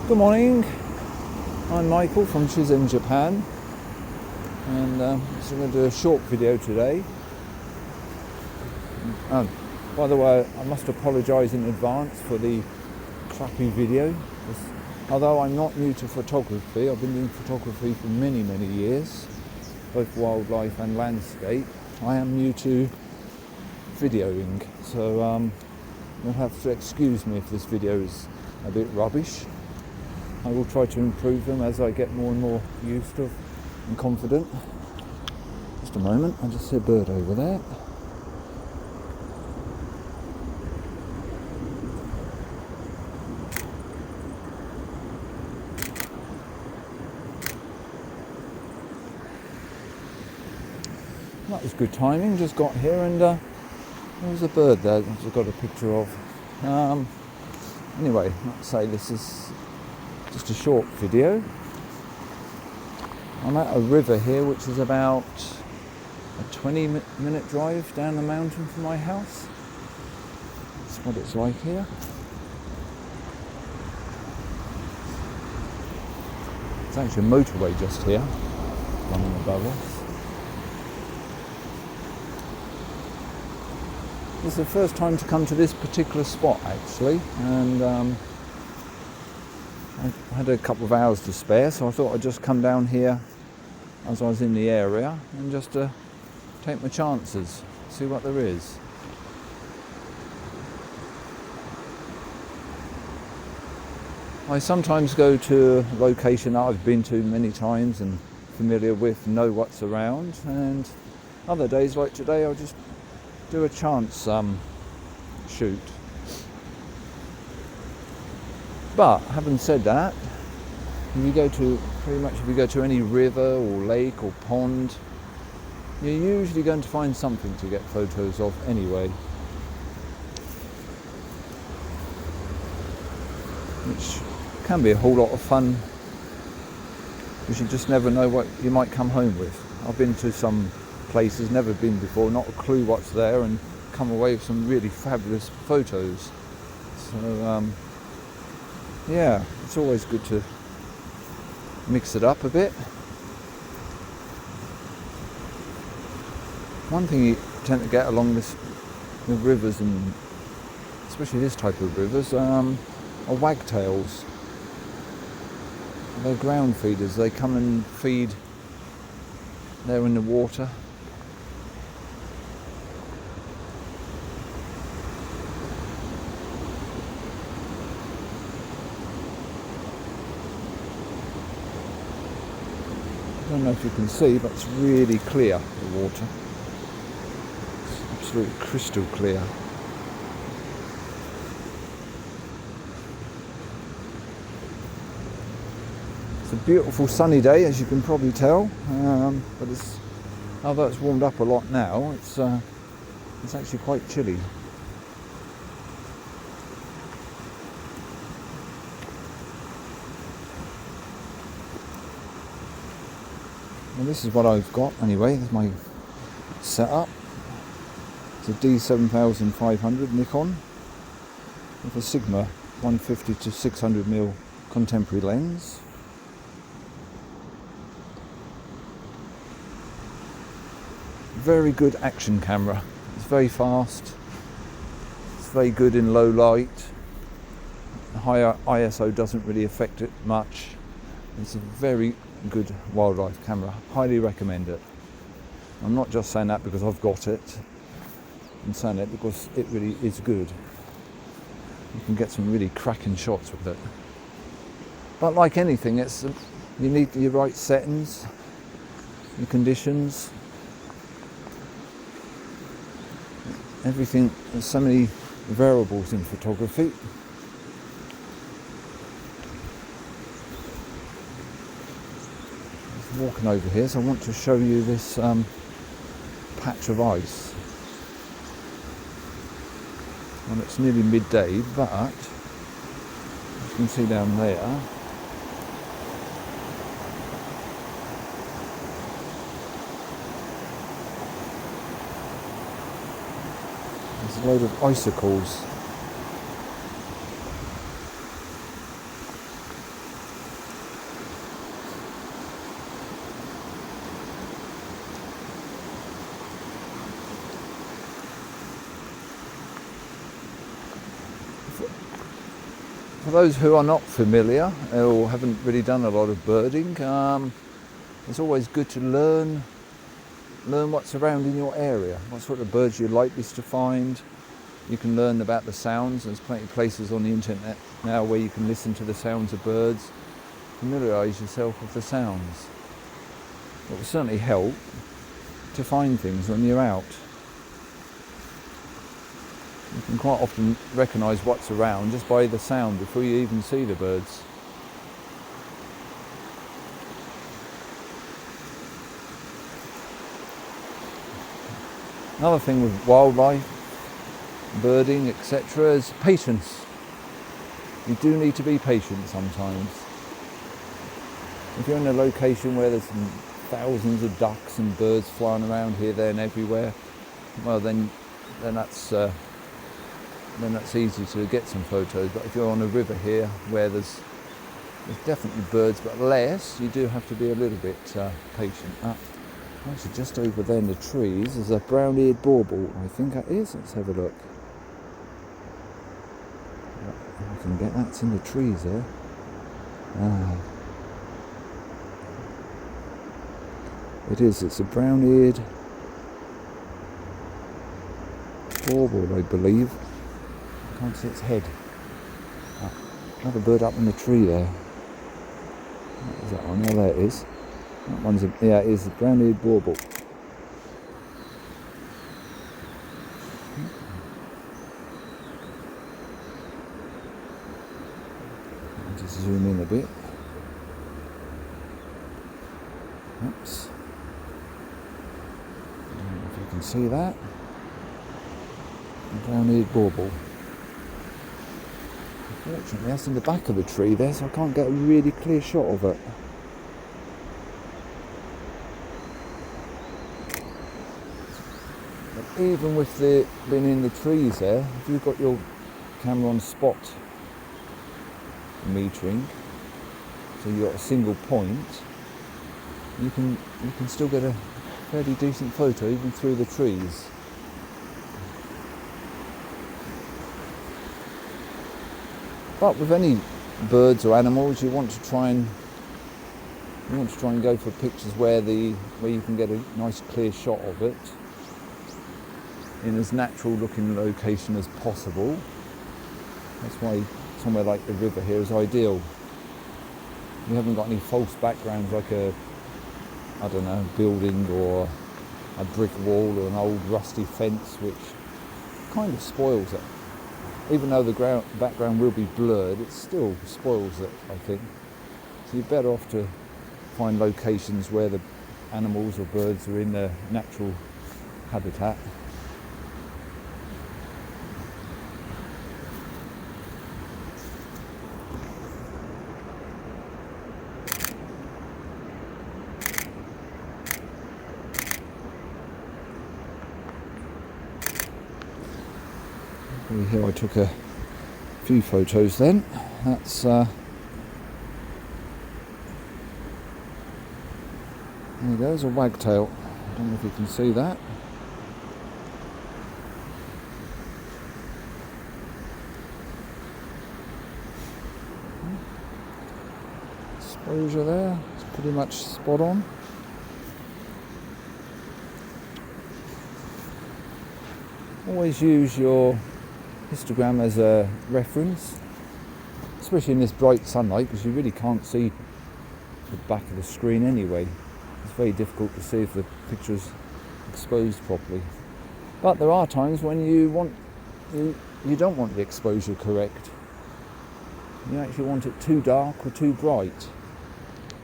Good morning, I'm Michael from Shenzhen, Japan, and so I'm going to do a short video today. By the way, I must apologise in advance for the crappy video. Although I'm not new to photography, I've been doing photography for many years, both wildlife and landscape. I am new to videoing, so you'll have to excuse me if this video is a bit rubbish. I will try to improve them as I get more and more used to and confident. Just a moment, I just see a bird over there. That was good timing, just got here and there was a bird there that I've got a picture of. Anyway, let's say this is just a short video. I'm at a river here which is about a 20-minute drive down the mountain from my house. That's what it's like here. It's actually a motorway just here, running above us. This is the first time to come to this particular spot actually, and I had a couple of hours to spare, so I thought I'd just come down here as I was in the area and just take my chances, see what there is. I sometimes go to a location that I've been to many times and familiar with, know what's around, and other days like today I'll just do a chance shoot. But having said that, if you go to any river or lake or pond, you're usually going to find something to get photos of anyway, which can be a whole lot of fun, because you just never know what you might come home with. I've been to some places, never been before, not a clue what's there, and come away with some really fabulous photos. So yeah, it's always good to mix it up a bit. One thing you tend to get along the rivers, and especially this type of rivers, are wagtails. They're ground feeders. They come and feed there in the water. I don't know if you can see, but it's really clear, the water. It's absolutely crystal clear. It's a beautiful sunny day, as you can probably tell, but although it's warmed up a lot now, it's actually quite chilly. Well, this is what I've got anyway. This is my setup. It's a D7500 Nikon with a Sigma 150 to 600mm contemporary lens. Very good action camera. It's very fast. It's very good in low light. The higher ISO doesn't really affect it much. It's a very good wildlife camera. Highly recommend it. I'm not just saying that because I've got it. I'm saying it because it really is good. You can get some really cracking shots with it. But like anything, you need your right settings, your conditions, everything. There's so many variables in photography. Walking over here, so I want to show you this patch of ice. Well, it's nearly midday, but you can see down there there's a load of icicles. For those who are not familiar or haven't really done a lot of birding, it's always good to learn what's around in your area, what sort of birds you're likely to find. You can learn about the sounds. There's plenty of places on the internet now where you can listen to the sounds of birds, familiarise yourself with the sounds. It will certainly help to find things when you're out. You can quite often recognise what's around just by the sound before you even see the birds. Another thing with wildlife, birding, etc. is patience. You do need to be patient sometimes. If you're in a location where there's thousands of ducks and birds flying around here, there and everywhere, well then that's easy to get some photos. But if you're on a river here where there's definitely birds, but less, you do have to be a little bit patient. Actually, just over there in the trees is a brown-eared bauble, I think that is. Let's have a look. I can get that's in the trees there. It is, it's a brown-eared bauble, I believe. I can't see its head. Another bird up in the tree there. What is that one? Oh, there it is. That one's it is a brown-eared bauble. I'll just zoom in a bit. Oops. I don't know if you can see that. A brown-eared bauble. Unfortunately, that's in the back of the tree there, so I can't get a really clear shot of it. But even with being in the trees there, if you've got your camera on spot metering, so you've got a single point, you can still get a fairly decent photo even through the trees. But with any birds or animals, you want to try and go for pictures where you can get a nice clear shot of it in as natural looking location as possible. That's why somewhere like the river here is ideal. You haven't got any false backgrounds like a building or a brick wall or an old rusty fence, which kind of spoils it. Even though the background will be blurred, it still spoils it, I think. So you're better off to find locations where the animals or birds are in their natural habitat. Here I took a few photos then. That's there you go, there's a wagtail. I don't know if you can see that. Exposure there, it's pretty much spot on. Always use your histogram as a reference, especially in this bright sunlight, because you really can't see the back of the screen anyway. It's very difficult to see if the picture is exposed properly. But there are times when you don't want the exposure correct. You actually want it too dark or too bright.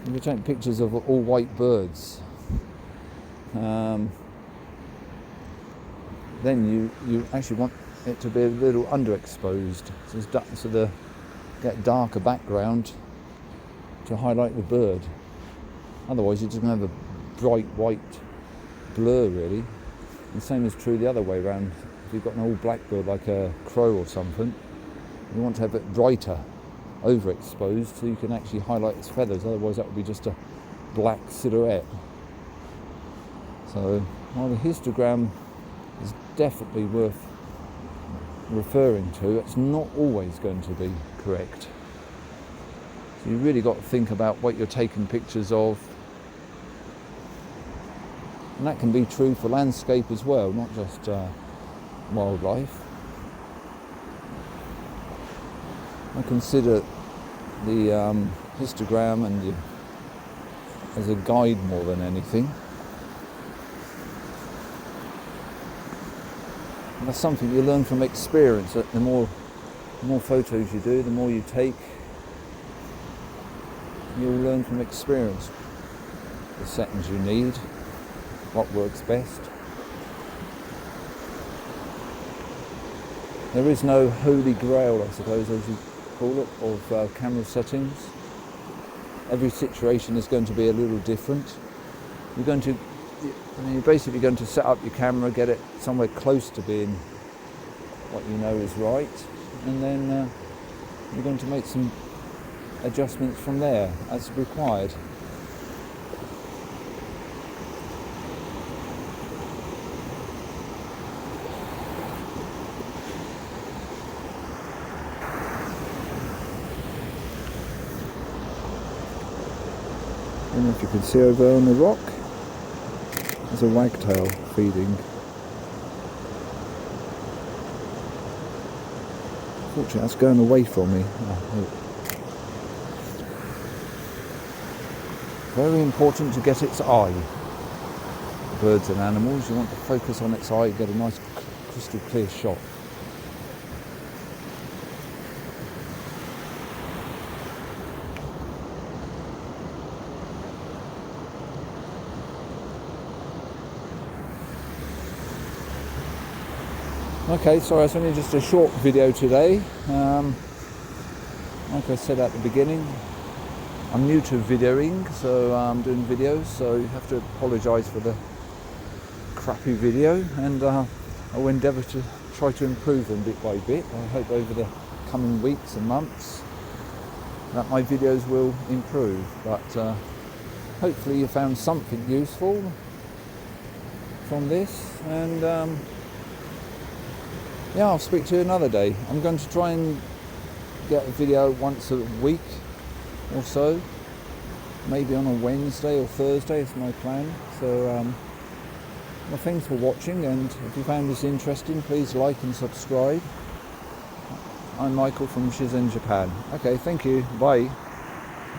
You take pictures of all white birds. Then you actually want it to be a little underexposed, so the get darker background to highlight the bird. Otherwise you're just going to have a bright white blur really. The same is true the other way around. If you've got an all black bird like a crow or something, you want to have it brighter, overexposed, so you can actually highlight its feathers. Otherwise that would be just a black silhouette. So while the histogram is definitely worth referring to, it's not always going to be correct. So you really got to think about what you're taking pictures of. And that can be true for landscape as well, not just wildlife. I consider the histogram and as a guide more than anything. And that's something you learn from experience. That the more photos you do, the more you take, you'll learn from experience the settings you need, what works best. There is no holy grail, I suppose, as you call it, of camera settings. Every situation is going to be a little different. You're basically going to set up your camera, get it somewhere close to being what you know is right, and then you're going to make some adjustments from there as required. I don't know if you can see over on the rock, there's a wagtail feeding. Fortunately, that's going away from me. Very important to get its eye. Birds and animals, you want to focus on its eye, get a nice crystal clear shot. Okay, sorry, it's only just a short video today. Like I said at the beginning, I'm new to videoing, so I'm doing videos, so you have to apologise for the crappy video, and I will endeavour to try to improve them bit by bit. I hope over the coming weeks and months that my videos will improve, but hopefully you found something useful from this, and yeah, I'll speak to you another day. I'm going to try and get a video once a week or so, maybe on a Wednesday or Thursday is my plan. So well, thanks for watching, and if you found this interesting, please like and subscribe. I'm Michael from Shizen Japan. Okay, thank you, bye.